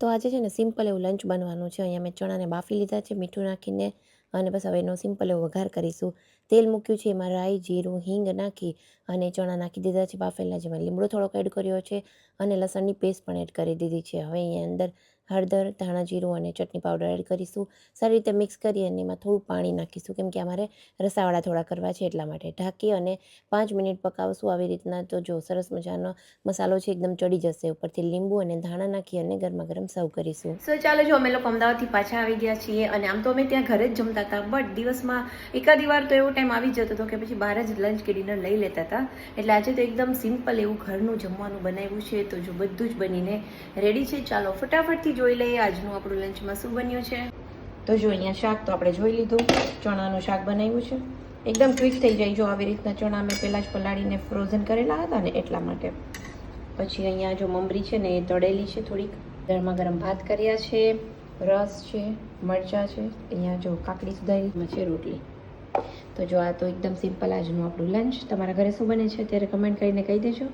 તો આજે છે ને સિમ્પલ એવું લંચ બનવાનું છે. અહીંયા મેં ચણાને બાફી લીધા છે મીઠું નાખીને અને બસ હવે એનો સિમ્પલ એવો વઘાર કરીશું. તેલ મૂક્યું છે, એમાં રાઈ, જીરું, હિંગ નાખી અને ચણા નાખી દીધા છે બાફેલા, જેમાં લીમડો થોડોક એડ કર્યો છે અને લસણની પેસ્ટ પણ એડ કરી દીધી છે. હવે અહીંયા અંદર હળદર, ધાણા જીરું અને ચટણી પાવડર એડ કરીશું. સારી રીતે મિક્સ કરી અને એમાં થોડું પાણી નાખીશું, કેમ કે અમારે રસાવાળા થોડા કરવા છે એટલા માટે. ઢાંકી અને 5 મિનિટ પકાવશું આવી રીતના. તો જો સરસ મજાનો મસાલો છે એકદમ ચડી જશે. ઉપરથી લીંબુ અને ધાણા નાખી અને ગરમા ગરમ સર્વ કરીશું. સો ચાલો, જો અમે લોકો અમદાવાદથી પાછા આવી ગયા છીએ અને આમ તો અમે ત્યાં ઘરે જ જમતા હતા, બટ દિવસમાં એકાદી વાર તો એવો ટાઈમ આવી જતો હતો કે પછી બહાર જ લંચ કે ડિનર લઈ લેતા હતા. એટલે આજે તો એકદમ સિમ્પલ એવું ઘરનું જમવાનું બનાવ્યું છે. તો જો બધું જ બનીને રેડી છે. ચાલો ફટાફટથી જોઈ લઈએ આજનું આપણું લંચમાં શું બન્યું છે. તો જો અહીંયા શાક તો આપણે જોઈ લીધું, ચણાનું શાક બનાવ્યું છે. એકદમ ક્વિક થઈ જાય. જો આવી રીતના ચણા મેં પહેલાં જ પલાળીને ફ્રોઝન કરેલા હતા ને એટલા માટે. પછી અહીંયા જો મમરી છે ને એ તળેલી છે થોડીક. ગરમા ગરમ ભાત કર્યા છે, રસ છે, મરચાં છે, અહીંયા જો કાકડી સુધારીમાં છે, રોટલી. તો જો આ તો એકદમ સિમ્પલ આજનું આપણું લંચ. તમારા ઘરે શું બને છે અત્યારે કમેન્ટ કરીને કહી દેજો.